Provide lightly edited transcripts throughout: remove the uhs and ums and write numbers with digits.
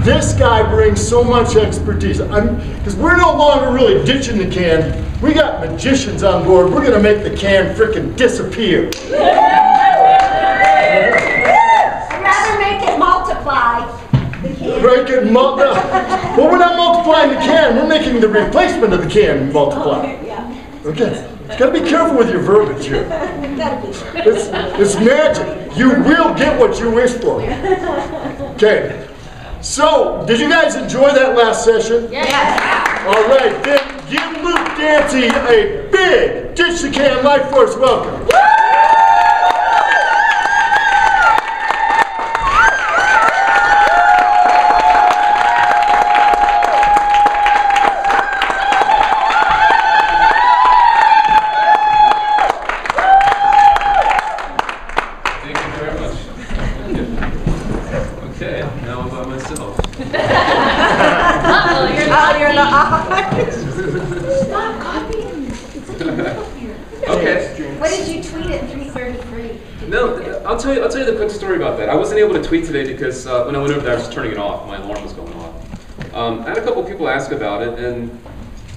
This guy brings so much expertise. Because we're no longer really ditching the can. We got magicians on board. We're going to make the can frickin' disappear. I'd rather make it multiply. Break it, well, we're not multiplying the can. We're making the replacement of the can multiply. Okay. You gotta be careful with your verbiage here. It's magic. You will get what you wish for. Okay. So, did you guys enjoy that last session? Yes. All right, then give Luke DANCY a big Ditch the Can Life Force welcome. Stop copying. It's such a here. Okay. What did you tweet at 3:33? No, I'll tell you the quick story about that. I wasn't able to tweet today because when I went over there, I was turning it off. My alarm was going off. I had a couple people ask about it, and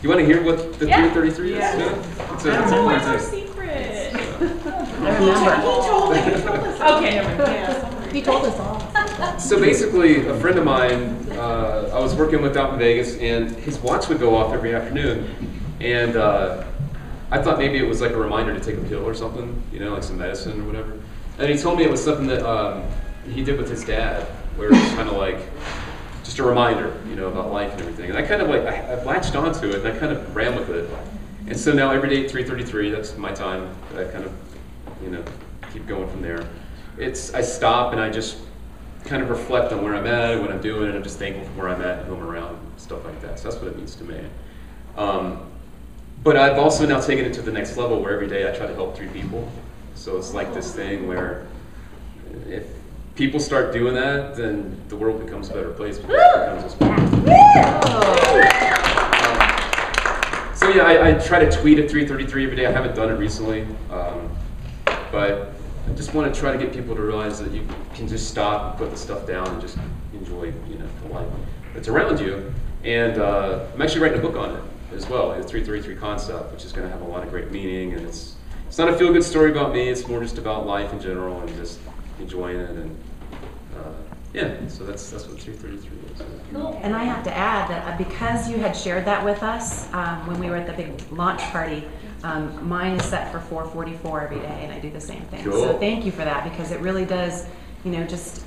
you want to hear what the 3:33 is? Yeah. It's a secret. He told me. Okay, never mind. He told us all. So basically, a friend of mine, I was working with out in Vegas, and his watch would go off every afternoon, and I thought maybe it was like a reminder to take a pill or something, you know, like some medicine or whatever. And he told me it was something that he did with his dad, where it was kind of like just a reminder, you know, about life and everything. And I kind of like, I latched onto it, and I kind of ran with it. And so now every day at 3:33, that's my time. I kind of, you know, keep going from there. I stop and I just kind of reflect on where I'm at and what I'm doing, and I'm just thankful for where I'm at and who I'm around, stuff like that. So that's what it means to me. But I've also now taken it to the next level where every day I try to help 3 people. So it's like this thing where if people start doing that, then the world becomes a better place. Because it becomes this so yeah, I try to tweet at 3:33 every day. I haven't done it recently, but I just want to try to get people to realize that you can just stop and put the stuff down and just enjoy, you know, the life that's around you. And I'm actually writing a book on it as well, the 333 concept, which is going to have a lot of great meaning. And it's not a feel-good story about me. It's more just about life in general and just enjoying it. And yeah, so that's what 333 is. Cool. And I have to add that because you had shared that with us when we were at the big launch party, mine is set for 4:44 every day, and I do the same thing. Cool. So thank you for that, because it really does, you know, just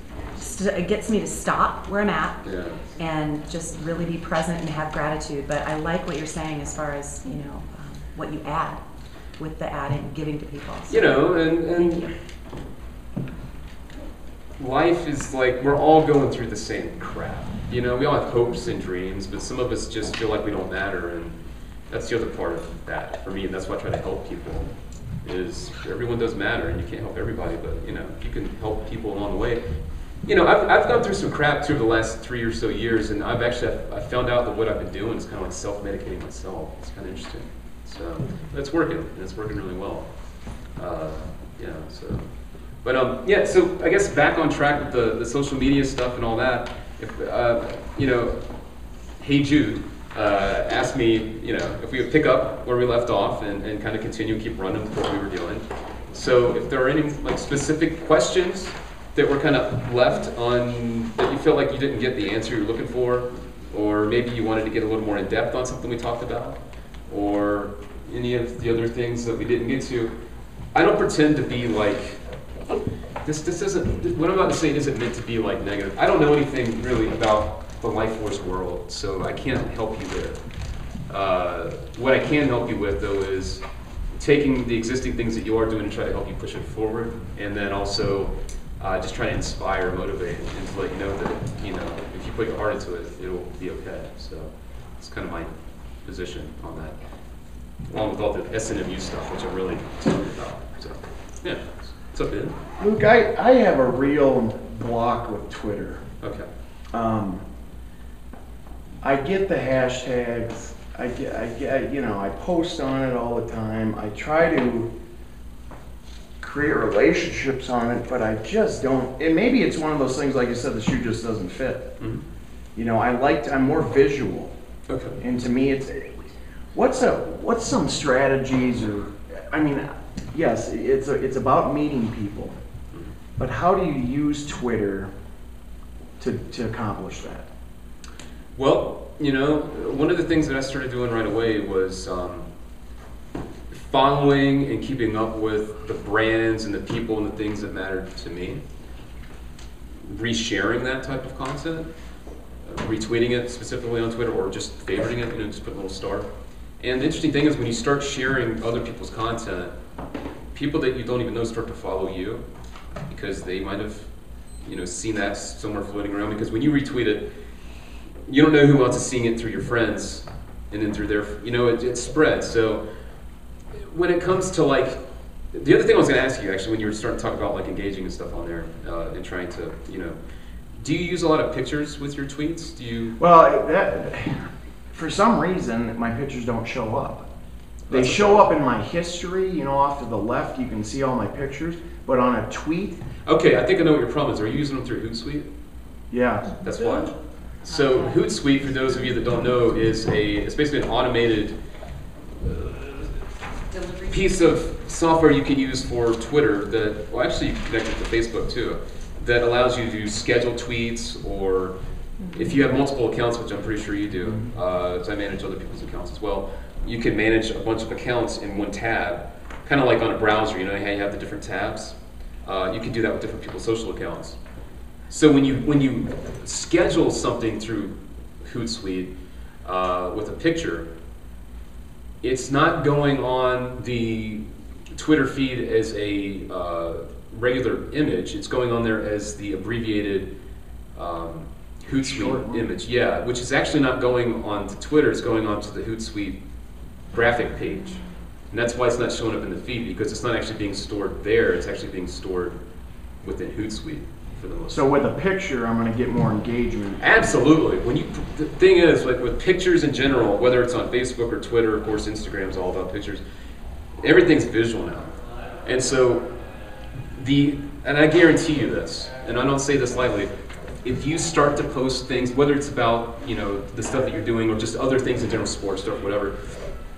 it gets me to stop where I'm at and just really be present and have gratitude. But I like what you're saying as far as, you know, what you add with the adding, giving to people. So, you know, and thank you. Life is like, we're all going through the same crap. You know, we all have hopes and dreams, but some of us just feel like we don't matter, and that's the other part of that for me, and that's why I try to help people, is everyone does matter, and you can't help everybody, but, you know, you can help people along the way. You know, I've gone through some crap too over the last 3 or so years, and I found out that what I've been doing is kind of like self-medicating myself. It's kind of interesting. So, it's working, and it's working really well. Yeah, so. But yeah, so I guess back on track with the social media stuff and all that. If you know, Hey Jude asked me, you know, if we would pick up where we left off and kind of continue and keep running with what we were doing. So if there are any like specific questions that were kind of left on that you felt like you didn't get the answer you're looking for, or maybe you wanted to get a little more in depth on something we talked about, or any of the other things that we didn't get to, I don't pretend to be like. This isn't, what I'm about to say isn't meant to be like negative. I don't know anything really about the life force world, so I can't help you there. What I can help you with, though, is taking the existing things that you are doing and try to help you push it forward, and then also just trying to inspire, motivate, and to let you know that, you know, if you put your heart into it, it'll be okay. So it's kind of my position on that, along with all the SNMU stuff, which I'm really talking about. So yeah. What's up, Ben? Luke, I have a real block with Twitter. Okay. I get the hashtags. I get, you know, I post on it all the time. I try to create relationships on it, but I just don't. And maybe it's one of those things, like you said, the shoe just doesn't fit. Mm-hmm. I'm more visual. Okay. And to me, what's some strategies yes, it's about meeting people, but how do you use Twitter to accomplish that? Well, one of the things that I started doing right away was following and keeping up with the brands and the people and the things that mattered to me. Resharing that type of content, retweeting it specifically on Twitter, or just favoriting it, just put a little star. And the interesting thing is when you start sharing other people's content, people that you don't even know start to follow you because they might have, seen that somewhere floating around. Because when you retweet it, you don't know who else is seeing it through your friends, and then through their, it spreads. So when it comes to the other thing I was going to ask you actually, when you were starting to talk about engaging and stuff on there, and trying to, do you use a lot of pictures with your tweets? Do you? Well, for some reason, my pictures don't show up. They show up in my history, off to the left, you can see all my pictures, but on a tweet. Okay, I think I know what your problem is. Are you using them through Hootsuite? Yeah. That's why. So Hootsuite, for those of you that don't know, it's basically an automated piece of software you can use for Twitter that, well, actually you can connect it to Facebook too, that allows you to schedule tweets, or if you have multiple accounts, which I'm pretty sure you do, so I manage other people's accounts as well, you can manage a bunch of accounts in one tab, kind of like on a browser, how you have the different tabs. You can do that with different people's social accounts. So when you schedule something through Hootsuite with a picture, it's not going on the Twitter feed as a regular image. It's going on there as the abbreviated Hootsuite image. Yeah, which is actually not going on to Twitter. It's going on to the Hootsuite graphic page. And that's why it's not showing up in the feed, because it's not actually being stored there. It's actually being stored within Hootsuite for the most part. So with a picture, I'm going to get more engagement. Absolutely. The thing is, with pictures in general, whether it's on Facebook or Twitter, of course, Instagram's all about pictures. Everything's visual now, and so and I guarantee you this, and I don't say this lightly. If you start to post things, whether it's about the stuff that you're doing or just other things in general, sports stuff, whatever,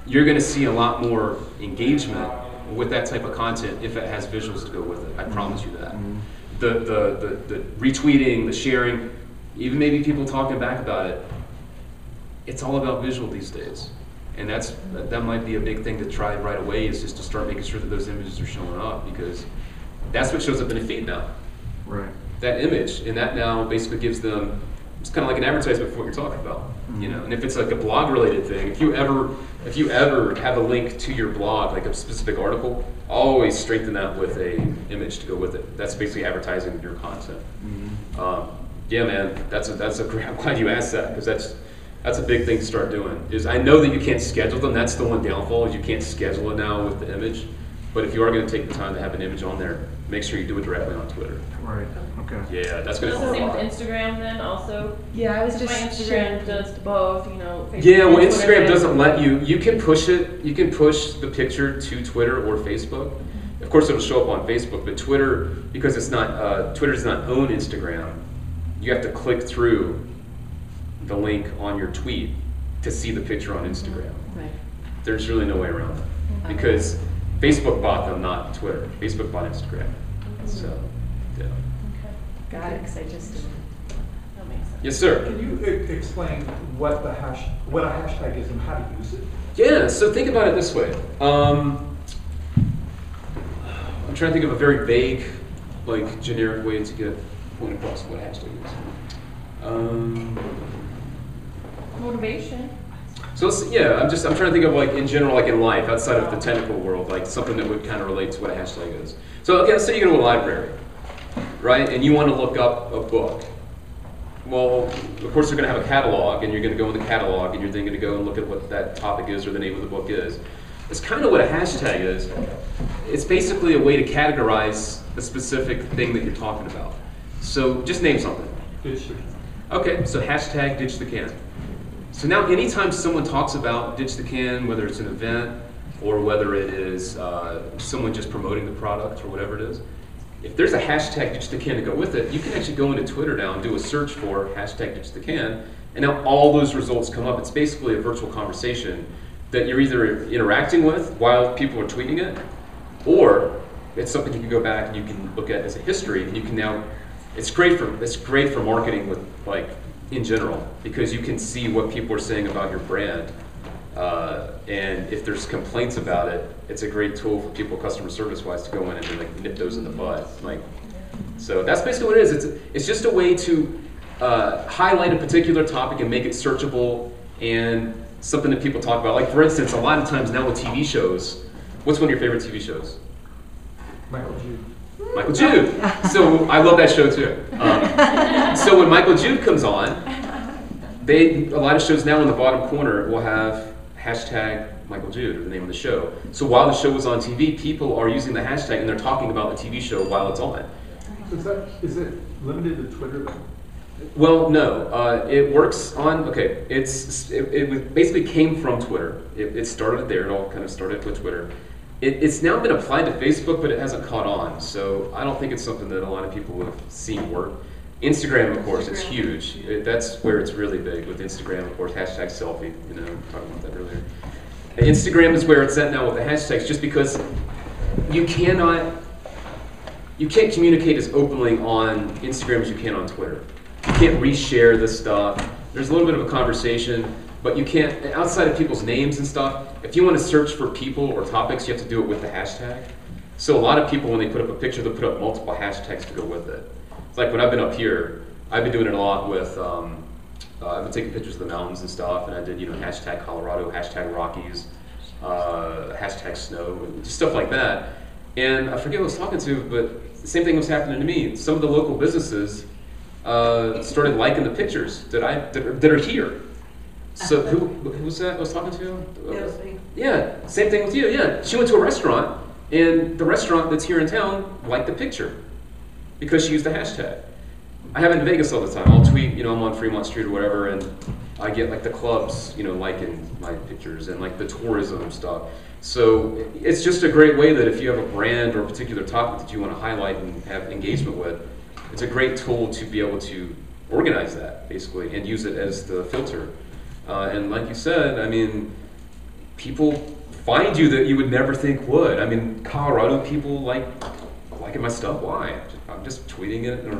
you're going to see a lot more engagement with that type of content if it has visuals to go with it. I promise you that. Mm-hmm. The retweeting, the sharing, even maybe people talking back about it, it's all about visual these days. And that might be a big thing to try right away, is just to start making sure that those images are showing up, because that's what shows up in the feed now. Right. That image, and that now basically gives them, it's kind of like an advertisement for what you're talking about. Mm-hmm. And if it's like a blog related thing, if you ever have a link to your blog, like a specific article, always strengthen that with a image to go with it. That's basically advertising your content. Mm-hmm. Yeah, man, that's a great. I'm glad you asked that, because that's a big thing to start doing. Is I know that you can't schedule them. That's the one downfall, is you can't schedule it now with the image. But if you are going to take the time to have an image on there, make sure you do it directly on Twitter. Right. Okay. Yeah, that's going to help. help a lot. Same with Instagram then also. Yeah, I was just my Instagram does both. Facebook Yeah, well, and Instagram Twitter. doesn't let you. You can push it. You can push the picture to Twitter or Facebook. Of course, it'll show up on Facebook, but Twitter, because it's not Twitter does not own Instagram, you have to click through the link on your tweet to see the picture on Instagram. Right. There's really no way around it, because Facebook bought them, not Twitter. Facebook bought Instagram. So, yeah. Got it, because I just didn't. That makes sense. Yes, sir. Can you explain what a hashtag is and how to use it? Yeah, so think about it this way. I'm trying to think of a very vague, generic way to get a point across what a hashtag is. Motivation. So I'm trying to think of in general, in life, outside of the technical world, something that would kind of relate to what a hashtag is. So okay, let's say you go to a library, right, and you want to look up a book. Well, of course, you're going to have a catalog, and you're going to go in the catalog, and you're then going to go and look at what that topic is or the name of the book is. It's kind of what a hashtag is. It's basically a way to categorize a specific thing that you're talking about. So just name something. Ditch the can. Okay, so hashtag ditch the can. So now anytime someone talks about ditch the can, whether it's an event or whether it is someone just promoting the product or whatever it is, if there's a hashtag Ditch the Can to go with it, you can actually go into Twitter now and do a search for hashtag Ditch the Can, and now all those results come up. It's basically a virtual conversation that you're either interacting with while people are tweeting it, or it's something you can go back and you can look at as a history, and you can now, it's great for marketing with, like, in general, because you can see what people are saying about your brand. And if there's complaints about it, it's a great tool for people customer service wise to go in and like nip those in the bud. Like, so that's basically what it is. It's just a way to highlight a particular topic and make it searchable and something that people talk about. Like, for instance, a lot of times now with TV shows, what's one of your favorite TV shows? Michael Jude. Michael Jude. So I love that show too. So when Michael Jude comes on, a lot of shows now in the bottom corner will have hashtag Michael Jude, or the name of the show. So while the show is on TV, people are using the hashtag and they're talking about the TV show while it's on. Is it limited to Twitter then? Well, no. It works on, okay, it basically came from Twitter. It started there, it all kind of started with Twitter. It's now been applied to Facebook, but it hasn't caught on. So I don't think it's something that a lot of people have seen work. Instagram, of course, it's huge. That's where it's really big with Instagram, of course, hashtag selfie, you know, we were talking about that earlier. Instagram is where it's at now with the hashtags, just because you can't communicate as openly on Instagram as you can on Twitter. You can't reshare this stuff. There's a little bit of a conversation, but you can't, outside of people's names and stuff, if you want to search for people or topics, you have to do it with the hashtag. So a lot of people, when they put up a picture, they'll put up multiple hashtags to go with it. It's like when I've been up here, I've been doing it a lot with, I've been taking pictures of the mountains and stuff, and I did, you know, hashtag Colorado, hashtag Rockies, hashtag snow, just stuff like that. And I forget who I was talking to, but the same thing was happening to me. Some of the local businesses started liking the pictures that are here. So who was that I was talking to? It was me. Yeah, same thing with you, yeah. She went to a restaurant, and the restaurant that's here in town liked the picture because she used the hashtag. I have it in Vegas all the time. I'll tweet, you know, I'm on Fremont Street or whatever, and I get like the clubs, you know, liking my pictures and like the tourism stuff. So it's just a great way that if you have a brand or a particular topic that you want to highlight and have engagement with, it's a great tool to be able to organize that, basically, and use it as the filter. And like you said, I mean, people find you that you would never think would. I mean, Colorado people liking my stuff. Why? I'm just tweeting it or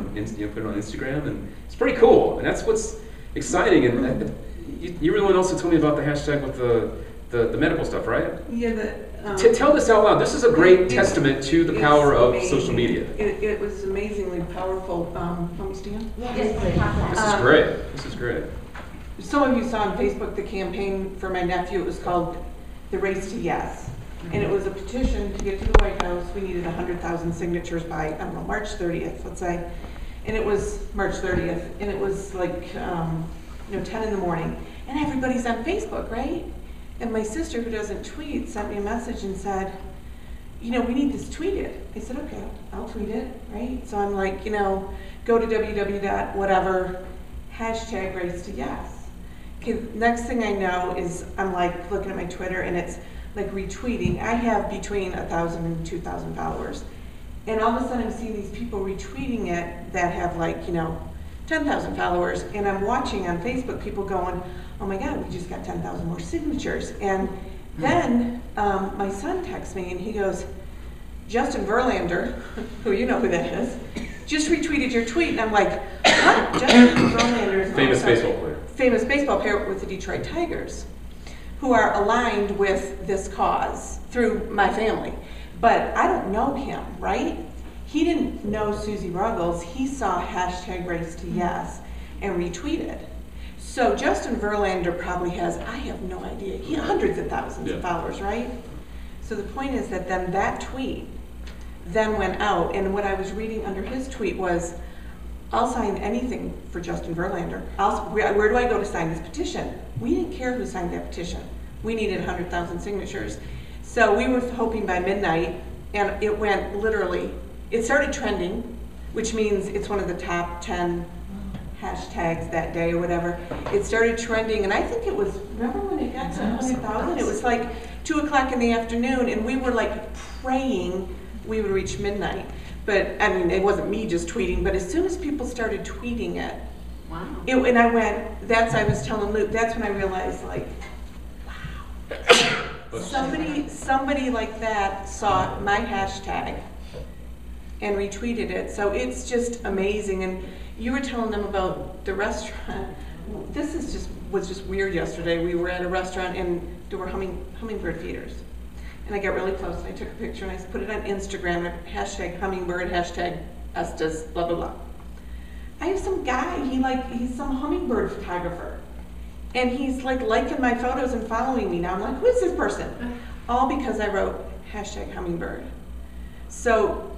put it on Instagram, and it's pretty cool. And that's what's exciting. And you were the one else who told me about the hashtag with the medical stuff, right? Yeah. Tell this out loud. This is a great testament to the power of social media. It was amazingly powerful. Want me to stand? This is great. This is great. Some of you saw on Facebook the campaign for my nephew. It was called The Race to Yes. And it was a petition to get to the White House. We needed 100,000 signatures by, I don't know, March 30th, let's say. And it was March 30th. And it was like, 10 in the morning. And everybody's on Facebook, right? And my sister, who doesn't tweet, sent me a message and said, we need this tweeted. I said, okay, I'll tweet it, right? So I'm like, go to www.whatever, hashtag race to yes. Okay, next thing I know is I'm like looking at my Twitter and it's like retweeting. I have between 1,000 and 2,000 followers. And all of a sudden I'm seeing these people retweeting it that have 10,000 followers. And I'm watching on Facebook people going, oh my God, we just got 10,000 more signatures. And then my son texts me and he goes, Justin Verlander, who you know who that is, just retweeted your tweet. And I'm like, what? Justin Verlander is famous baseball player. Famous baseball player with the Detroit Tigers, who are aligned with this cause through my family. But I don't know him, right? He didn't know Susie Ruggles. He saw hashtag race to yes and retweeted. So Justin Verlander probably has, I have no idea, he had hundreds of thousands of followers, right? So the point is that then that tweet then went out, and what I was reading under his tweet was, I'll sign anything for Justin Verlander. Where do I go to sign this petition? We didn't care who signed that petition. We needed 100,000 signatures. So we were hoping by midnight, and it went literally, it started trending, which means it's one of the top 10 hashtags that day or whatever. It started trending, and I think it was, remember when it got to 100,000? It was like 2 o'clock in the afternoon, and we were like praying we would reach midnight. But, I mean, it wasn't me just tweeting, but as soon as people started tweeting it, Wow. and I went, I was telling Luke, that's when I realized, like, wow. Somebody like that saw my hashtag and retweeted it. So it's just amazing. And you were telling them about the restaurant. This was just weird yesterday. We were at a restaurant and there were hummingbird feeders. And I got really close and I took a picture and I put it on Instagram, hashtag hummingbird, hashtag Estest, blah, blah, blah. I have some guy, he's some hummingbird photographer. And he's like liking my photos and following me now. I'm like, who is this person? All because I wrote hashtag hummingbird. So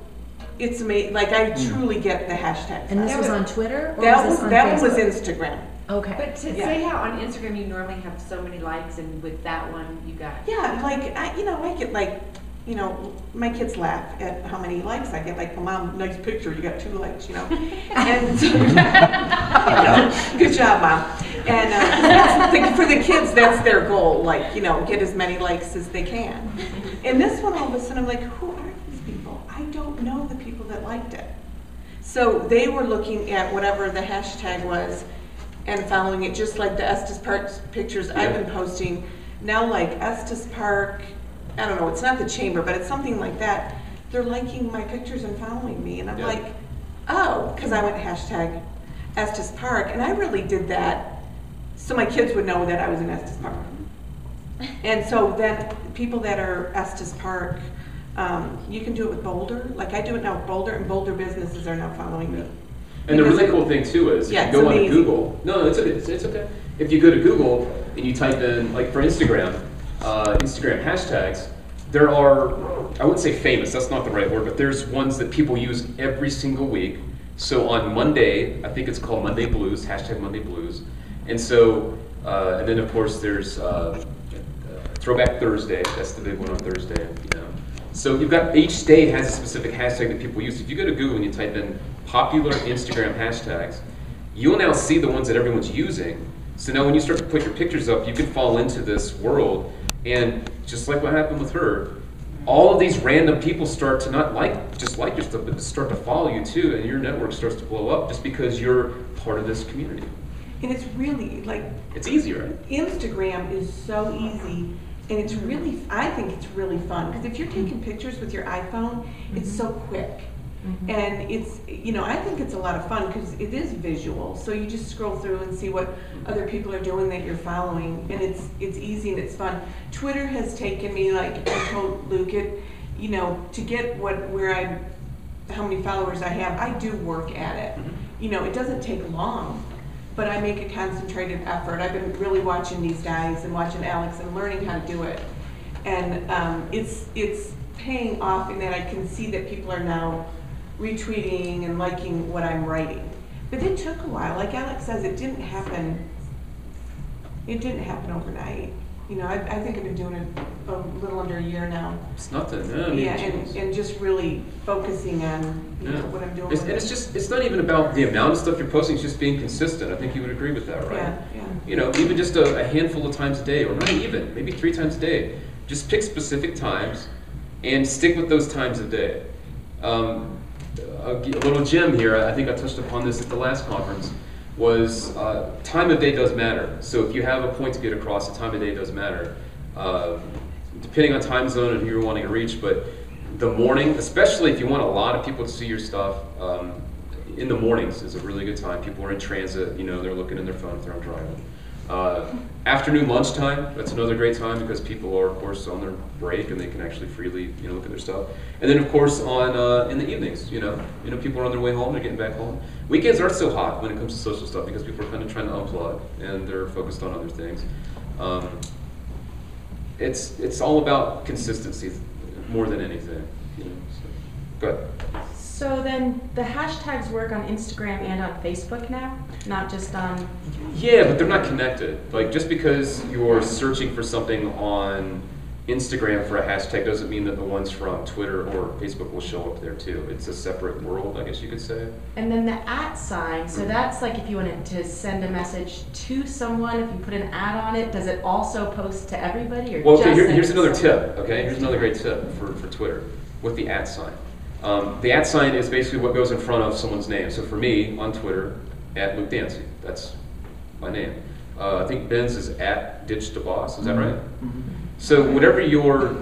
it's amazing, like I truly get the hashtag. And this was on Twitter? Or That was this on one was Facebook? Instagram. Okay. But to say how on Instagram you normally have so many likes, and with that one you got. Yeah, like, I get like, my kids laugh at how many likes I get. Like, well, Mom, nice picture, you got 2 likes, And good job, Mom. And for the kids, that's their goal, like, get as many likes as they can. And this one, all of a sudden, I'm like, who are these people? I don't know the people that liked it. So they were looking at whatever the hashtag was and following it, just like the Estest Park pictures I've been posting. Now, like Estest Park, I don't know, it's not the chamber, but it's something like that. They're liking my pictures and following me. And I'm like, oh, because I went hashtag Estest Park. And I really did that so my kids would know that I was in Estest Park. And so then people that are Estest Park, you can do it with Boulder. Like I do it now with Boulder, and Boulder businesses are now following me. And the really cool thing too is if you go on Google, it's okay. If you go to Google and you type in, like for Instagram hashtags, there are, I wouldn't say famous, that's not the right word, but there's ones that people use every single week. So on Monday, I think it's called Monday Blues, hashtag Monday Blues. And so, and then of course there's Throwback Thursday, that's the big one on Thursday, So you've got, each day has a specific hashtag that people use. If you go to Google and you type in popular Instagram hashtags, you'll now see the ones that everyone's using. So now when you start to put your pictures up, you can fall into this world, and just like what happened with her, all of these random people start to not just like your stuff, but start to follow you too, and your network starts to blow up just because you're part of this community. And it's really, like... It's easy, right? Instagram is so easy, and it's really, I think it's really fun, because if you're taking pictures with your iPhone, it's so quick. And it's, I think it's a lot of fun because it is visual. So you just scroll through and see what other people are doing that you're following, and it's easy and it's fun. Twitter has taken me, like I told Luke, to get how many followers I have, I do work at it. It doesn't take long, but I make a concentrated effort. I've been really watching these guys and watching Alex and learning how to do it. And it's paying off in that I can see that people are now retweeting and liking what I'm writing. But it took a while. Like Alex says, it didn't happen overnight. I think I've been doing it a little under a year now. It's nothing. And just really focusing on what I'm doing. It's not even about the amount of stuff you're posting, it's just being consistent. I think you would agree with that, right? Yeah. Even just a handful of times a day, or not even, maybe 3 times a day. Just pick specific times and stick with those times a day. A little gem here, I think I touched upon this at the last conference, was time of day does matter. So if you have a point to get across, the time of day does matter. Depending on time zone and who you're wanting to reach, but the morning, especially if you want a lot of people to see your stuff, in the mornings is a really good time. People are in transit, they're looking in their phone if they're driving. Afternoon lunchtime, that's another great time because people are, of course, on their break and they can actually freely, look at their stuff. And then, of course, on in the evenings, people are on their way home, they're getting back home. Weekends aren't so hot when it comes to social stuff because people are kind of trying to unplug and they're focused on other things. It's all about consistency more than anything, So, go ahead. So then the hashtags work on Instagram and on Facebook now, not just on... Yeah, but they're not connected. Like, just because you're searching for something on Instagram for a hashtag doesn't mean that the ones from Twitter or Facebook will show up there too. It's a separate world, I guess you could say. And then the @sign, so that's like if you wanted to send a message to someone, if you put an @ on it, does it also post to everybody? Or well, just okay, here's another tip, okay? Here's another great tip for Twitter with the @sign. The @ sign is basically what goes in front of someone's name. So for me, on Twitter, @LukeDancy. That's my name. I think Ben's is @DitchTheBoss. Is that right? So whatever your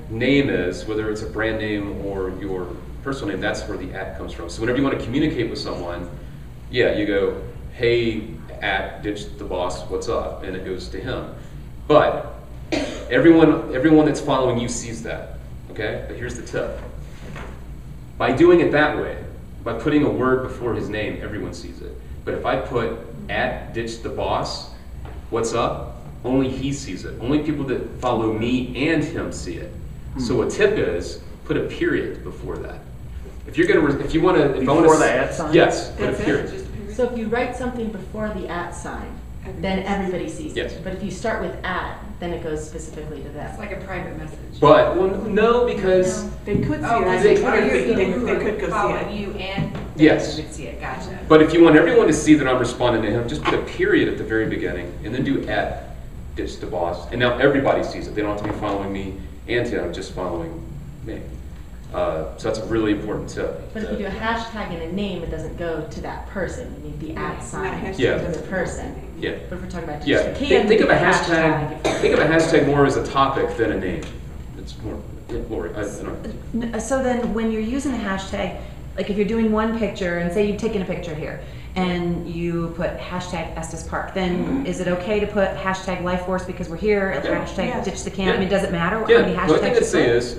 name is, whether it's a brand name or your personal name, that's where the @ comes from. So whenever you want to communicate with someone, yeah, you go, hey, @DitchTheBoss, what's up? And it goes to him. But everyone that's following you sees that, okay? But here's the tip. By doing it that way, by putting a word before his name, everyone sees it. But if I put @DitchTheBoss, what's up? Only he sees it. Only people that follow me and him see it. So a tip is put a period before that. If you're gonna, if you want to, Before the @ sign? yes, put a That's it, period. just a period. So if you write something before the @ sign, then everybody sees Yes. it. But if you start with @, then it goes specifically to It's them. like a private message. But well, no, because They could see Oh, it on they- Twitter, they who could go follow see it. you and yes. you would see it. Gotcha. But if you want everyone to see that I'm responding to him, just put a period at the very beginning, and then do @DitchTheBoss, and now everybody sees it. They don't have to be following me and him, just following me. So that's a really important tip. But if you do a hashtag and a name, it doesn't go to that person. You need the @ sign hashtag Yeah. to the person. Yeah. But if we're talking about Yeah. just the can, Think of a the hashtag. Think of a hashtag more as a topic than a name. It's more. Yeah, Lori, I don't know. So then when you're using a hashtag, like if you're doing one picture and say you've taken a picture here and you put hashtag Estest Park, then is it okay to put hashtag Life Force because we're here, Yeah. hashtag Yeah. Ditch the Can? I Yeah. mean, does it matter how Yeah. many hashtags Well, I think you I'd say put? is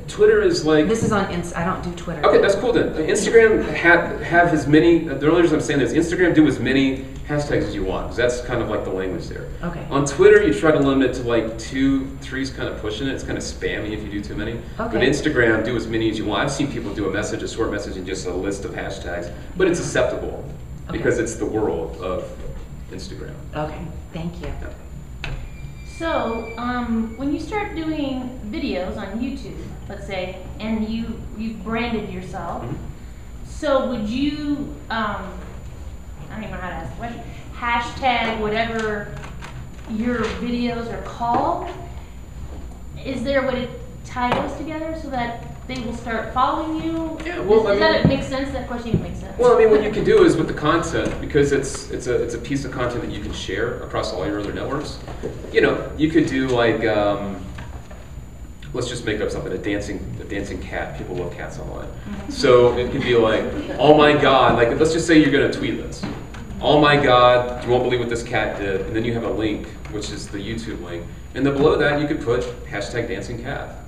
Twitter is like. This is on I don't do Twitter. Okay, that's cool then. Instagram have as many. The only reason I'm saying is Instagram do as many hashtags as you want, because that's kind of like the language there. Okay. On Twitter, you try to limit it to like 2, 3's kind of pushing it. It's kind of spammy if you do too many. But Okay. Instagram, do as many as you want. I've seen people do a short message, and just a list of hashtags. But it's acceptable because it's the world of Instagram. Okay, thank you. So, when you start doing videos on YouTube, let's say, and you've branded yourself, Mhm. so would you, I don't even know how to ask the question, hashtag whatever your videos are called? Is there a way to tie those together so that they will start following you? Yeah, well, Does I that mean- make sense? That question even makes sense. Well, I mean, what you can do is with the content, because it's a piece of content that you can share across all your other networks. You know, you could do like, let's just make up something, a dancing cat. People love cats online. So it could be like, oh my God, like let's just say you're gonna tweet this. Oh my God, you won't believe what this cat did. And then you have a link, which is the YouTube link. And then below that, you could put hashtag dancing cat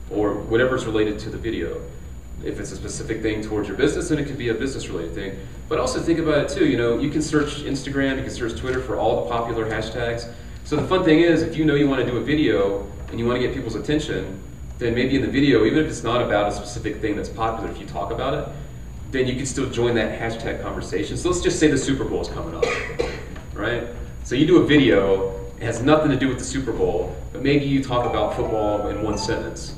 or whatever's related to the video. If it's a specific thing towards your business, then it could be a business-related thing. But also think about it too, you know, you can search Instagram, you can search Twitter for all the popular hashtags. So the fun thing is, if you know you want to do a video and you want to get people's attention, then maybe in the video, even if it's not about a specific thing that's popular, if you talk about it, then you can still join that hashtag conversation. So let's just say the Super Bowl is coming up, right? So you do a video, it has nothing to do with the Super Bowl, but maybe you talk about football in one sentence.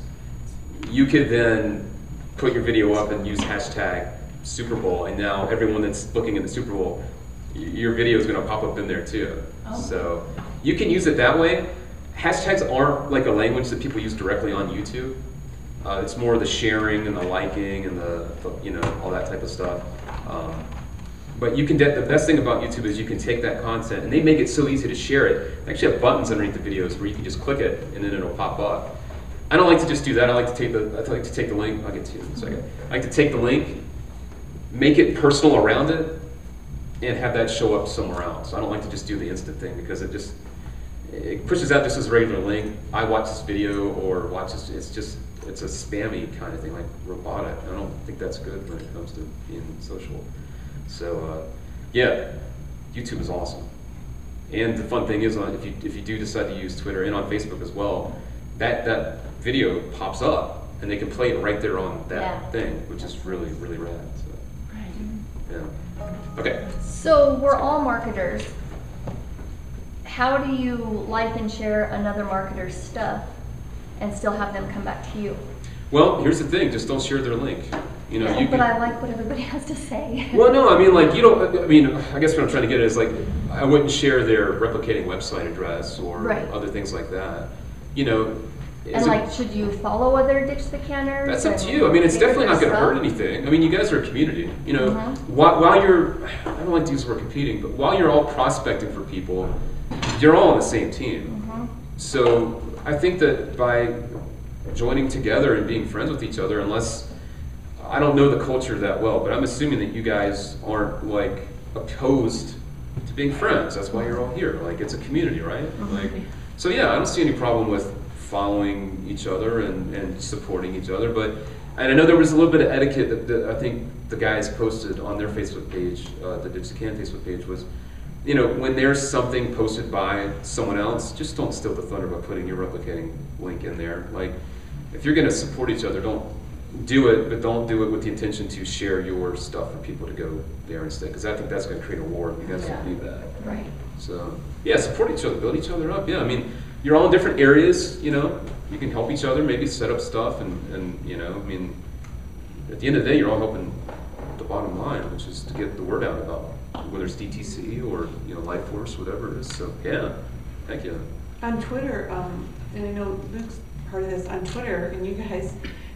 You could then put your video up and use hashtag Super Bowl, and now everyone that's looking at the Super Bowl, your video is going to pop up in there too. So you can use it that way. Hashtags aren't like a language that people use directly on YouTube. It's more the sharing and the liking and the you know, all that type of stuff. But you can the best thing about YouTube is you can take that content and they make it so easy to share it. They actually have buttons underneath the videos where you can just click it and then it'll pop up. I don't like to just do that. I like to take the link. I'll get to you in a second. I like to take the link, make it personal around it, and have that show up somewhere else. I don't like to just do the instant thing because it pushes out just as a regular link. I watch this video or watch this. It's a spammy kind of thing, like robotic. I don't think that's good when it comes to being social. So yeah, YouTube is awesome. And the fun thing is, if you do decide to use Twitter and on Facebook as well, that video pops up and they can play it right there on that thing, which is really, really rad. So, yeah. Okay. So we're all marketers. How do you like and share another marketer's stuff and still have them come back to you? Well, here's the thing: just don't share their link. You know, But I like what everybody has to say. Well, no, I mean, like, you don't, I mean, I guess what I'm trying to get at is, like, I wouldn't share their replicating website address or other things like that. You know, And like, should you follow other Ditch the Canners? That's up to you. I mean, it's definitely not going to hurt anything. I mean, you guys are a community. You know, while you're, I don't like to use the word competing, but while you're all prospecting for people, you're all on the same team. So I think that by joining together and being friends with each other, unless, I don't know the culture that well, but I'm assuming that you guys aren't like opposed to being friends. That's why you're all here. Like, it's a community, right? Like, so yeah, I don't see any problem with following each other and supporting each other, and I know there was a little bit of etiquette that I think the guys posted on their Facebook page, the Ditch the Can Facebook page, was, you know, when there's something posted by someone else, just don't steal the thunder by putting your replicating link in there. Like, if you're going to support each other, don't do it, but don't do it with the intention to share your stuff for people to go there instead, because I think that's going to create a war. You guys don't need that. Right. So yeah, support each other, build each other up. Yeah, I mean, you're all in different areas, you know, you can help each other, maybe set up stuff, and you know, I mean, at the end of the day, you're all helping the bottom line, which is to get the word out about whether it's DTC or, you know, Life Force, whatever it is. So yeah, thank you. On Twitter, and I know Luke's part of this, on Twitter, and you guys,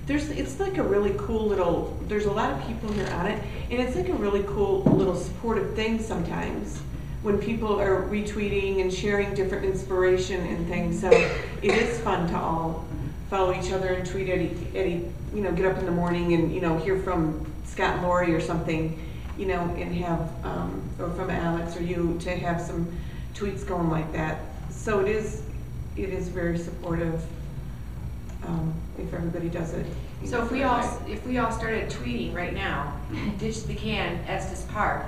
it's like a really cool little, there's a lot of people here on it, and it's like a really cool little supportive thing sometimes, when people are retweeting and sharing different inspiration and things. So it is fun to all follow each other and tweet at you know, get up in the morning and, you know, hear from Scott and Lori or something, you know, and have, or from Alex or you, to have some tweets going like that. So it is very supportive, if everybody does it. So if we all started tweeting right now, Ditch the Can, Estest Park,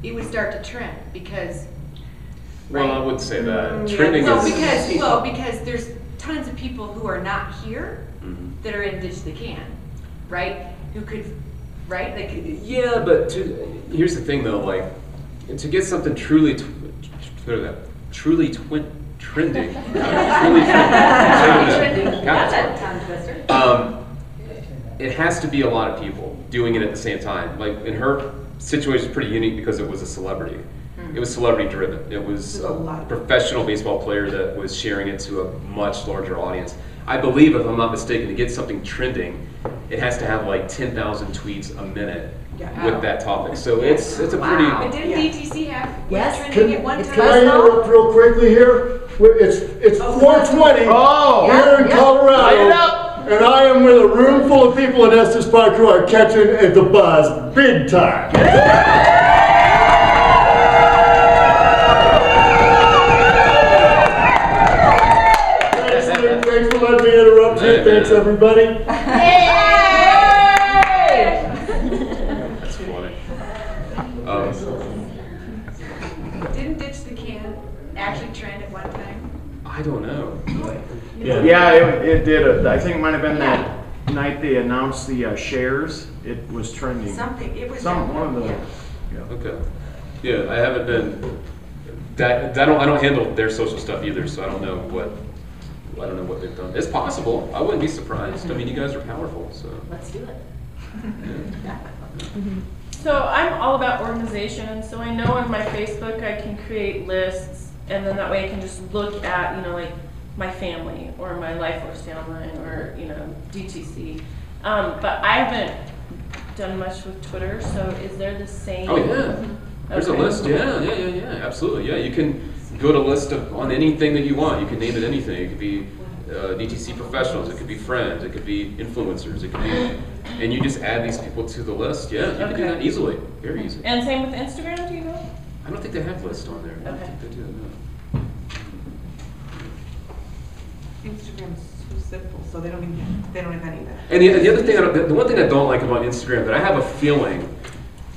it would start to trend, because. Well, right? I wouldn't say that. Trending because there's tons of people who are not here that are in Ditch the Can, right? Who could, right? They could. Yeah, but here's the thing though, like, to get something truly trending. Truly trending. It has to be a lot of people doing it at the same time. Like, in her situation is pretty unique because it was a celebrity. It was celebrity driven. It was a professional baseball player that was sharing it to a much larger audience. I believe, if I'm not mistaken, to get something trending, it has to have like 10,000 tweets a minute with that topic. So it's a pretty. But didn't DTC have trending at one time? Can I interrupt real quickly here? It's 4:20 here in Colorado. And I am with a room full of people in Estest Park who are catching the buzz big time. Thanks for letting me interrupt you. Thanks, everybody. That's funny. Didn't Ditch the Can actually trend at one time? I don't know. Yeah, it did. I think it might have been that night they announced the shares. It was trending. Something. It was one of the. yeah. Okay. Yeah, I haven't been. I don't handle their social stuff either, so I don't know what they've done. It's possible. I wouldn't be surprised. I mean, you guys are powerful, so. Let's do it. So I'm all about organization. So I know on my Facebook I can create lists, and then that way I can just look at, you know, like my family or my Life Force downline or, you know, DTC. But I haven't done much with Twitter. So is there the same? Oh yeah. There's a list. Yeah. Absolutely. Yeah, you can build a list on anything that you want. You can name it anything. It could be DTC professionals. It could be friends. It could be influencers. It could be, and you just add these people to the list. Yeah, you can do that easily. Very easy. And same with Instagram. Do you know? I don't think they have lists on there. I don't think they do. No. Instagram's too simple, so they don't have any of that. And the other thing, the one thing I don't like about Instagram, but I have a feeling,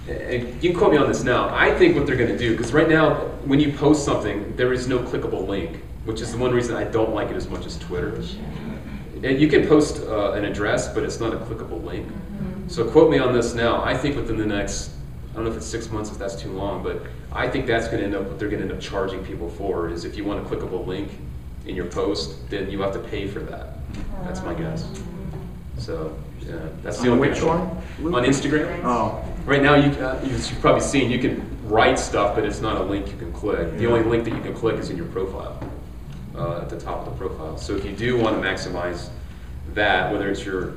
and you can quote me on this now, I think what they're going to do, because right now, when you post something, there is no clickable link, which is the one reason I don't like it as much as Twitter. And you can post an address, but it's not a clickable link. So quote me on this now. I think within the next, I don't know if it's 6 months, if that's too long, but I think that's going to end up, what they're going to end up charging people for, is if you want a clickable link in your post, then you have to pay for that. That's my guess. So, yeah, that's the only which one? On Instagram. Oh. Right now, you've probably seen, you can write stuff, but it's not a link you can click. The only link that you can click is in your profile. at the top of the profile. So if you do want to maximize that, whether it's your,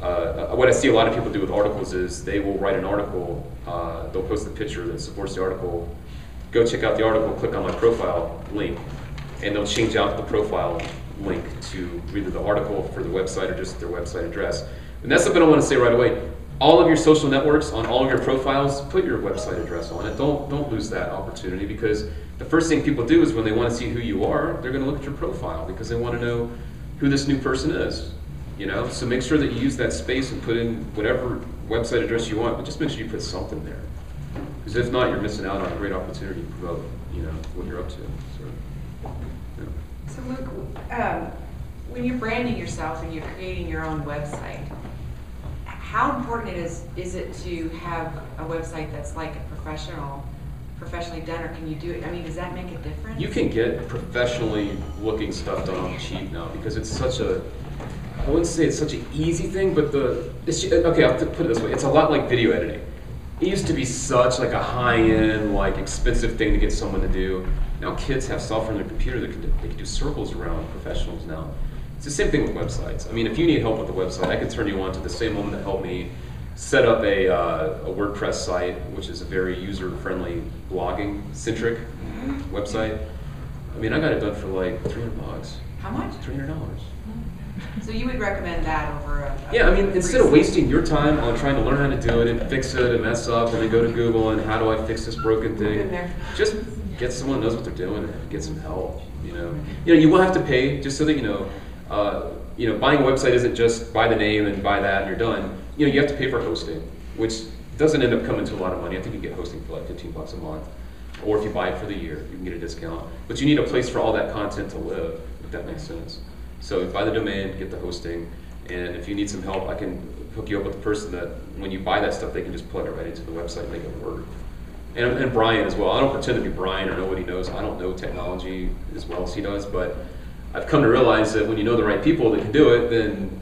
what I see a lot of people do with articles is they will write an article, they'll post a picture that supports the article, go check out the article, click on my profile link, and they'll change out the profile link to either the article for the website or just their website address. And that's something I want to say right away. All of your social networks, on all of your profiles, put your website address on it. Don't lose that opportunity, because the first thing people do is when they want to see who you are, they're going to look at your profile because they want to know who this new person is. You know, so make sure that you use that space and put in whatever website address you want, but just make sure you put something there. Because if not, you're missing out on a great opportunity to promote, you know, what you're up to. So, yeah. So Luke, when you're branding yourself and you're creating your own website, how important is it to have a website that's like a professionally done, or can you do it? I mean, does that make a difference? You can get professionally looking stuff done on the cheap now because it's such a, I wouldn't say it's such an easy thing, but okay, I'll put it this way, it's a lot like video editing. It used to be such like a high-end, like expensive thing to get someone to do. Now kids have software on their computer that they can do circles around professionals now. It's the same thing with websites. I mean, if you need help with the website, I can turn you on to the same woman that helped me set up a WordPress site, which is a very user-friendly, blogging-centric website. I mean, I got it done for like $300. How much? $300. So you would recommend that over a yeah, I mean, instead of wasting your time on trying to learn how to do it and fix it and mess up and then go to Google and how do I fix this broken thing, just get someone who knows what they're doing and get some help. You know, you will have to pay, just so that you know, buying a website isn't just buy the name and buy that and you're done. You know, you have to pay for hosting, which doesn't end up coming to a lot of money. I think you get hosting for like $15 a month, or if you buy it for the year, you can get a discount. But you need a place for all that content to live, if that makes sense. So buy the domain, get the hosting, and if you need some help, I can hook you up with the person that when you buy that stuff, they can just plug it right into the website and make it work. And Brian as well. I don't pretend to be Brian or know what he knows. I don't know technology as well as he does, but I've come to realize that when you know the right people that can do it, then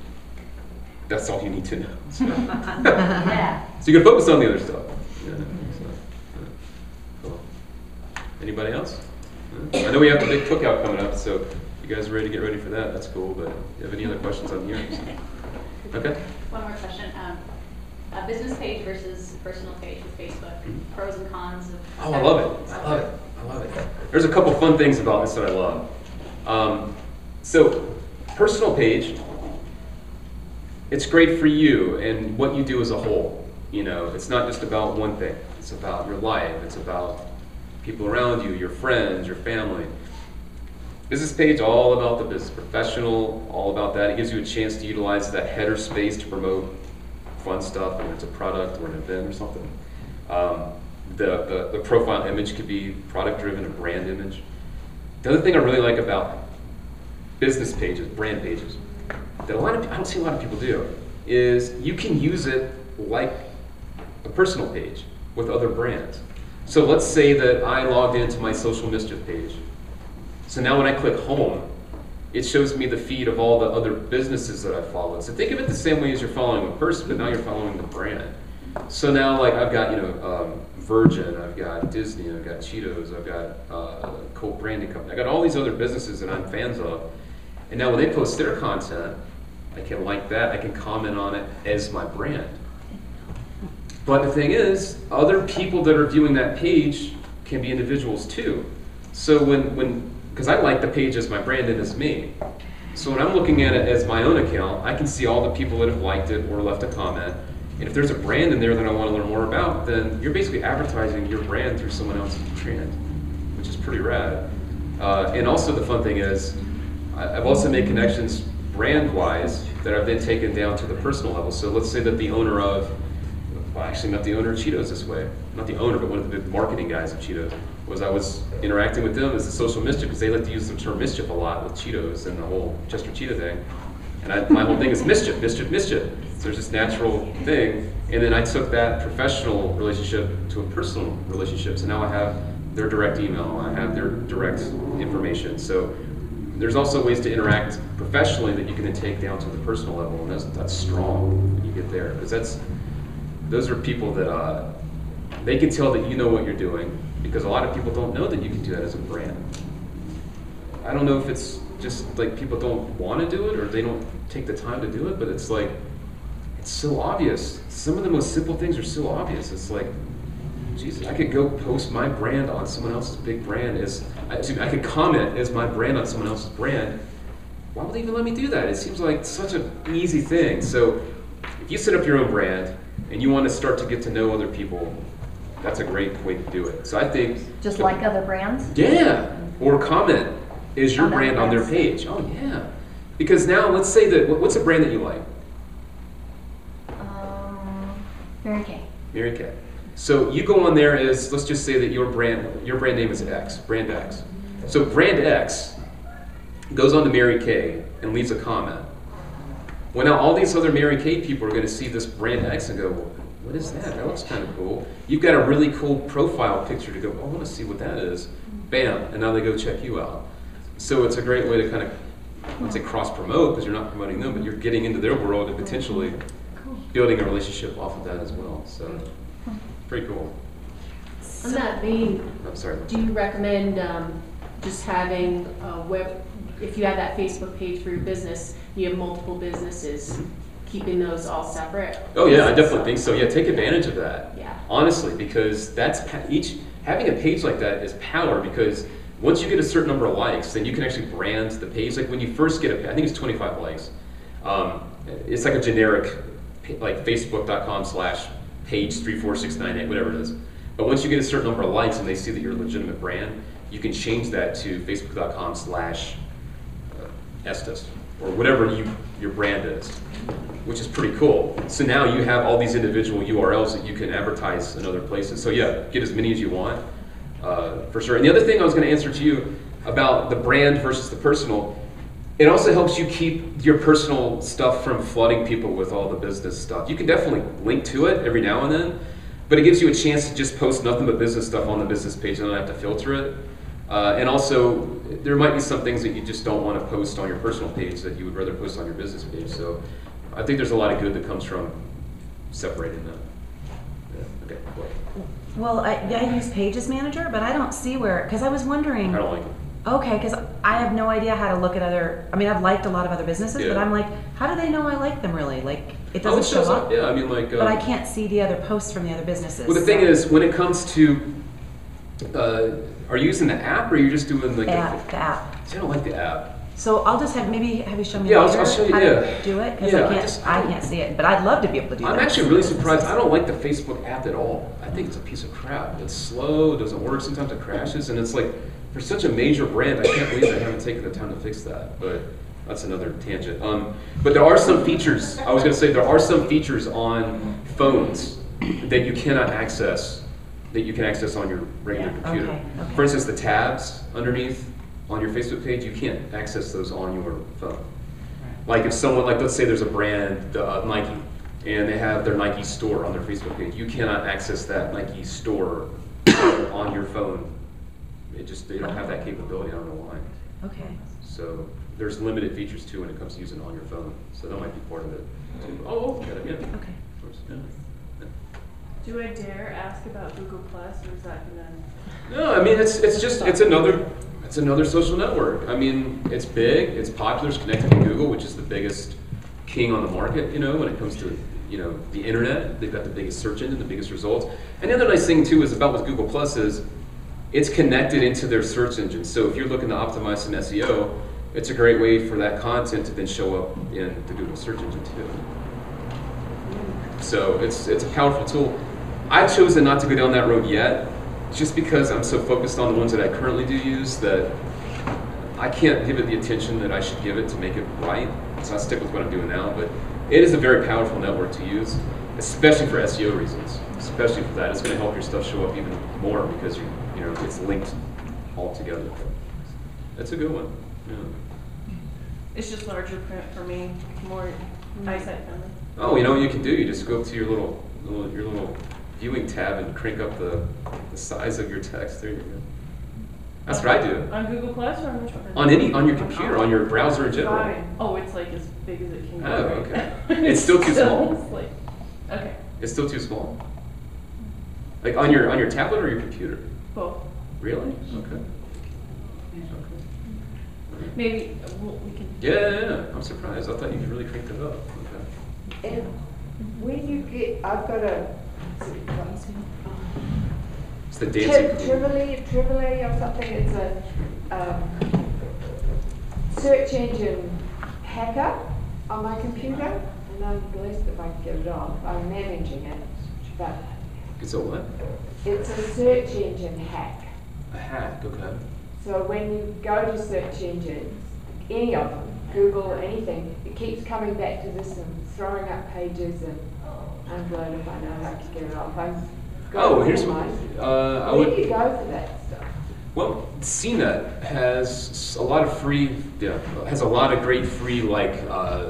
that's all you need to know. So, Yeah. so you can focus on the other stuff. Yeah, cool. Anybody else? I know we have the big cookout coming up, so you guys are ready to get ready for that. That's cool, but you have any other questions on here? Okay. One more question. A business page versus personal page with Facebook. Pros and cons of Oh, I love it. I love it. I love it. There's a couple fun things about this that I love. So, personal page, it's great for you and what you do as a whole. You know, it's not just about one thing. It's about your life. It's about people around you, your friends, your family. Business page, all about the business. Professional, all about that. It gives you a chance to utilize that header space to promote fun stuff, whether it's a product or an event or something. The profile image could be product-driven, a brand image. The other thing I really like about business pages, brand pages, that I don't see a lot of people do, is you can use it like a personal page with other brands. So let's say that I logged into my Social Mischief page. So now when I click home, it shows me the feed of all the other businesses that I followed. So think of it the same way as you're following a person, but now you're following the brand. So now, like, I've got, Virgin, I've got Disney, I've got Cheetos, I've got Colt Branding Company. I've got all these other businesses that I'm fans of. And now when they post their content, I can like that, I can comment on it as my brand. But the thing is, other people that are viewing that page can be individuals too. So because I like the page as my brand and as me. So when I'm looking at it as my own account, I can see all the people that have liked it or left a comment. And if there's a brand in there that I want to learn more about, then you're basically advertising your brand through someone else's brand, which is pretty rad. And also the fun thing is, I've also made connections brand-wise that I've then taken down to the personal level. So let's say that the owner of, well, I actually met the owner of Cheetos this way. Not the owner, but one of the big marketing guys of Cheetos. I was interacting with them as a social mischief, because they like to use the term mischief a lot with Cheetos and the whole Chester Cheetah thing. And my whole thing is mischief, mischief, mischief. So there's this natural thing. And then I took that professional relationship to a personal relationship. So now I have their direct email, I have their direct information. So there's also ways to interact professionally that you can then take down to the personal level, and that's strong when you get there. Because those are people that they can tell that you know what you're doing, because a lot of people don't know that you can do that as a brand. I don't know if it's just like people don't want to do it or they don't take the time to do it, but it's like, it's so obvious. Some of the most simple things are so obvious. It's like, Jesus, I could go post my brand on someone else's big brand I could comment as my brand on someone else's brand. Why would they even let me do that? It seems like such an easy thing. So if you set up your own brand and you want to start to get to know other people, that's a great way to do it. So I think Just like other brands? yeah, or comment is your On other brand on their brands. page. Oh yeah, because now let's say that what's a brand that you like? Mary Kay. Mary Kay. So you go on there as, let's just say that your brand name is X, brand X. So brand X goes on to Mary Kay and leaves a comment. Well, now all these other Mary Kay people are going to see this brand X and go, well, what is that? That looks kind of cool. You've got a really cool profile picture to go, oh, I want to see what that is. Bam, and now they go check you out. So it's a great way to kind of, I wouldn't say cross-promote because you're not promoting them, but you're getting into their world and potentially building a relationship off of that as well. So pretty cool. On that vein, I'm sorry. do you recommend just having a web, if you have that Facebook page for your business, you have multiple businesses, keeping those all separate? Oh yeah, I definitely think so. Yeah, take advantage of that. Yeah. Honestly, because that's having a page like that is power, because once you get a certain number of likes, then you can actually brand the page. Like when you first get I think it's 25 likes. It's like a generic, like facebook.com/page34698, whatever it is. But once you get a certain number of likes and they see that you're a legitimate brand, you can change that to facebook.com/Estest or whatever your brand is, which is pretty cool. So now you have all these individual URLs that you can advertise in other places. So yeah, get as many as you want, for sure. And the other thing I was going to answer to you about the brand versus the personal, it also helps you keep your personal stuff from flooding people with all the business stuff. You can definitely link to it every now and then, but it gives you a chance to just post nothing but business stuff on the business page and not have to filter it. And also, there might be some things that you just don't want to post on your personal page that you would rather post on your business page. So I think there's a lot of good that comes from separating that. Yeah. Okay. Well, I use Pages Manager, but I don't see where, because I was wondering. I don't like it. Okay, because I have no idea how to look at other, I mean, I've liked a lot of other businesses, Yeah. but I'm like, how do they know I like them really? Like, it doesn't show shows up. Yeah, I mean, like. But I can't see the other posts from the other businesses. Well, the thing is, when it comes to, are you using the app or are you just doing like the app? See, I don't like the app. So I'll just have you show me Yeah, later I'll show you, how yeah. to do it, because Yeah, I can't see it, but I'd love to be able to do that. I'm actually really surprised. I don't like the Facebook app at all. I think it's a piece of crap. It's slow, it doesn't work, sometimes it crashes, and it's like, for such a major brand, I can't believe they haven't taken the time to fix that, but that's another tangent. But there are some features, I was gonna say, there are some features on phones that you cannot access, that you can access on your regular computer. Okay. For instance, the tabs underneath on your Facebook page, you can't access those on your phone. Like if someone, like let's say there's a brand, Nike, and they have their Nike store on their Facebook page, you cannot access that Nike store on your phone. They don't have that capability, I don't know why. Okay. So there's limited features too when it comes to using it on your phone. So that might be part of it too. Oh, yeah. Okay. Of course, yeah. Do I dare ask about Google Plus, or is that gonna? No, I mean it's another social network. I mean, it's big, it's popular, it's connected to Google, which is the biggest king on the market, when it comes to, the internet. They've got the biggest search engine, the biggest results. And the other nice thing too is about with Google Plus is it's connected into their search engine. So if you're looking to optimize some SEO, it's a great way for that content to then show up in the Google search engine too. So it's a powerful tool. I've chosen not to go down that road yet, just because I'm so focused on the ones that I currently do use that I can't give it the attention that I should give it to make it right. So I stick with what I'm doing now. But it is a very powerful network to use, especially for SEO reasons. Especially for that, it's going to help your stuff show up even more because it's linked all together. That's a good one. Yeah. It's just larger print for me, more eyesight friendly. Oh, you know what you can do? You just go up to your little viewing tab and crank up the size of your text. There you go. That's what I do. On Google Plus or on which one? On your computer, on your browser in general. Oh, it's like as big as it can go. Oh, okay. It's still too small. Okay. It's still too small. Like on your tablet or your computer? Both. Really? Okay. Maybe we can. Yeah, I'm surprised. I thought you could really crank that up. Okay. And when you get, I've got a It's the DANCY. Trivoli or something. It's a search engine hacker on my computer, and I'm blessed if I can get it on. I'm managing it, but It's a what? it's a search engine hack. A hack, okay. So when you go to search engines, any of them, Google, anything, it keeps coming back to this and throwing up pages, and I'm blown if I know how to get it off. Here's what I Where would. do you go for that stuff? Well, CNET has a lot of free, has a lot of great free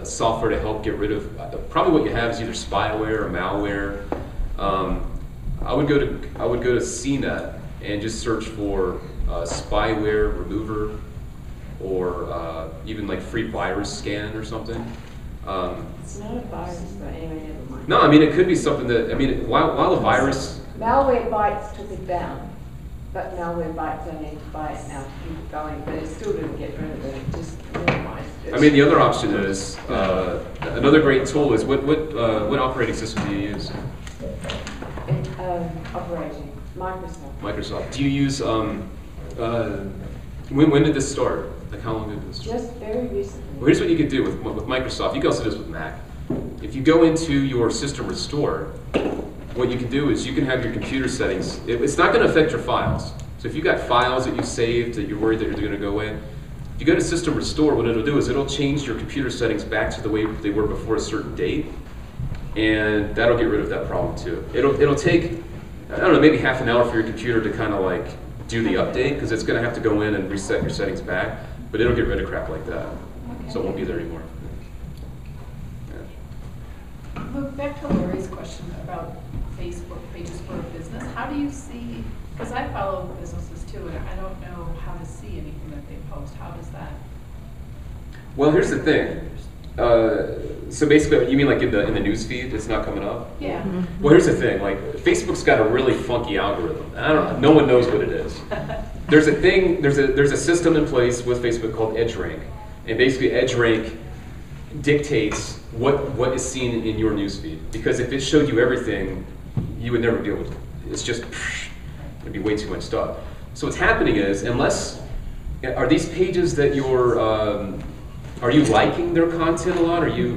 software to help get rid of. Probably what you have is either spyware or malware. I would go to CNET and just search for spyware remover, or even like free virus scan or something. It's not a virus, but anyway, never mind. No, I mean it could be something that while a virus. Malwarebytes took it down, but Malwarebytes, I need to buy it now to keep it going, but it still didn't get rid of it, it just minimized it. I mean, the other option is another great tool is what operating system do you use? Operating, Microsoft. Microsoft. Do you use when did this start? Like how long did this start? Just very recently. Well, here's what you could do with Microsoft. You can also do this with Mac. If you go into your system restore, what you can do is you can have your computer settings. It's not going to affect your files. So if you've got files that you saved that you're worried that they're going to go away, if you go to system restore, what it'll do is it'll change your computer settings back to the way they were before a certain date, and that'll get rid of that problem too. It'll take, I don't know, maybe half an hour for your computer to kind of like do the update, because it's going to have to go in and reset your settings back, but it'll get rid of crap like that. So it won't be there anymore. Look, back to Lori's question about Facebook pages for a business. How do you see, because I follow businesses too, and I don't know how to see anything that they post. How does that? Well, here's the thing. So basically, you mean like in the news feed, it's not coming up? Yeah. Well, here's the thing. Like Facebook's got a really funky algorithm. No one knows what it is. There's a system in place with Facebook called EdgeRank, and basically EdgeRank dictates what is seen in your newsfeed. Because if it showed you everything, you would never be able to. It's just it'd be way too much stuff. So what's happening is, are these pages that you're are you liking their content a lot? Are you're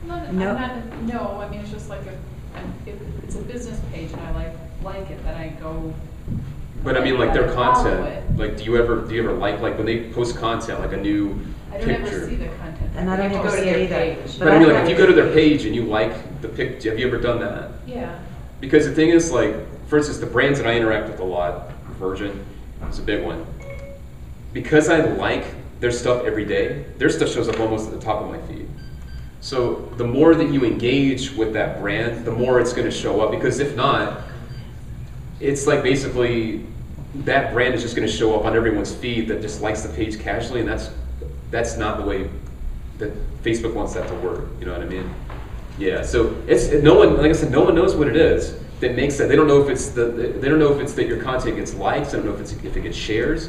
No. I mean, it's just like if it's a business page and I like it, then I go. But I mean, like their content. Like, do you ever like when they post content, like a new picture? I don't ever see the content. And I don't ever see it either. But I mean, like if you go to their page and you like the picture, have you ever done that? Yeah. Because the thing is, like, for instance, the brands that I interact with a lot, Virgin is a big one. Because I like their stuff every day, their stuff shows up almost at the top of my feed. So the more that you engage with that brand, the more it's going to show up. Because if not, it's like basically that brand is just going to show up on everyone's feed that just likes the page casually, and that's not the way that Facebook wants that to work. You know what I mean? Yeah. So no one, like I said, no one knows what it is that makes that. They don't know if it's that your content gets likes. They don't know if it gets shares.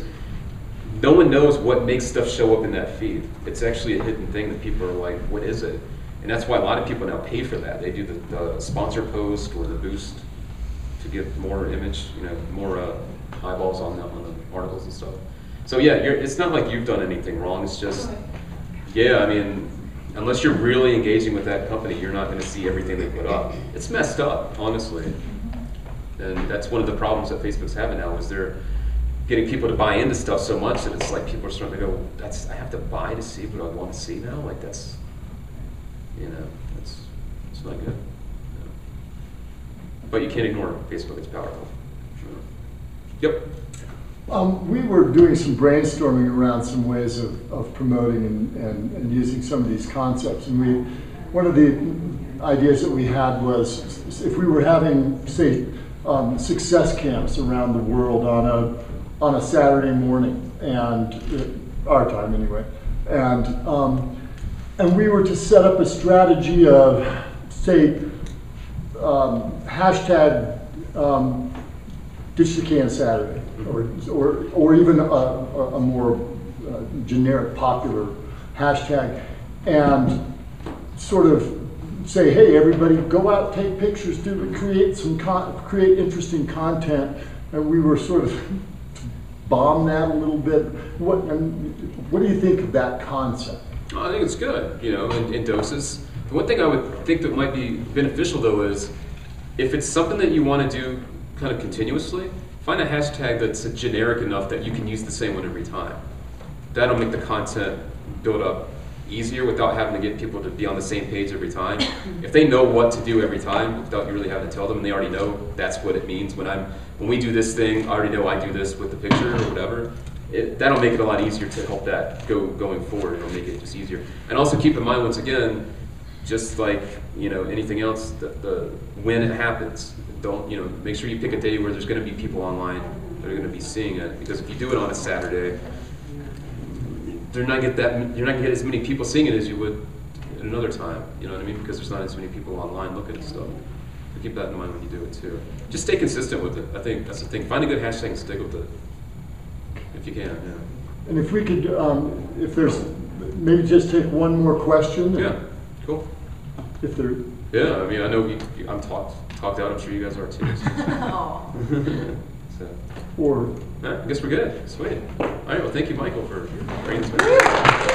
No one knows what makes stuff show up in that feed. It's actually a hidden thing that people are like, what is it? And that's why a lot of people now pay for that. They do the sponsor post or the boost to get more image, more eyeballs on the articles and stuff. So yeah, it's not like you've done anything wrong. It's just, yeah, I mean, unless you're really engaging with that company, you're not going to see everything they put up. It's messed up, honestly. And that's one of the problems that Facebook's having now, is they're getting people to buy into stuff so much that it's like people are starting to go, I have to buy to see what I want to see now? Like that's it's not good. But you can't ignore Facebook, it's powerful. Yep. We were doing some brainstorming around some ways of promoting and using some of these concepts. And one of the ideas that we had was if we were having, say, success camps around the world on a Saturday morning, and our time anyway, and we were to set up a strategy of, say, hashtag Ditch the Can Saturday, or even a more generic popular hashtag and sort of say, hey, everybody, go out, take pictures, create interesting content, and we were sort of bomb that a little bit. What do you think of that concept? I think it's good, you know, in doses. The one thing I would think that might be beneficial though is if it's something that you want to do kind of continuously, find a hashtag that's generic enough that you can use the same one every time. That'll make the content build up easier without having to get people to be on the same page every time. If they know what to do every time without you really having to tell them, and they already know that's what it means. When we do this thing, I already know I do this with the picture or whatever. That'll make it a lot easier to help that going forward. It'll make it just easier. And also keep in mind, once again, just like, you know, anything else, the when it happens, don't, you know, make sure you pick a day where there's going to be people online that are going to be seeing it. Because if you do it on a Saturday, you're not gonna get as many people seeing it as you would at another time. You know what I mean? Because there's not as many people online looking at stuff. So keep that in mind when you do it too. Just stay consistent with it. I think that's the thing. Find a good hashtag and stick with it if you can. Yeah. And if we could, if there's maybe just take one more question. Yeah. Cool. If there. Yeah. I mean, I know I'm talked out. I'm sure you guys are too. So. Or. I guess we're good. Sweet. All right. Well, thank you, Michael, for bringing this.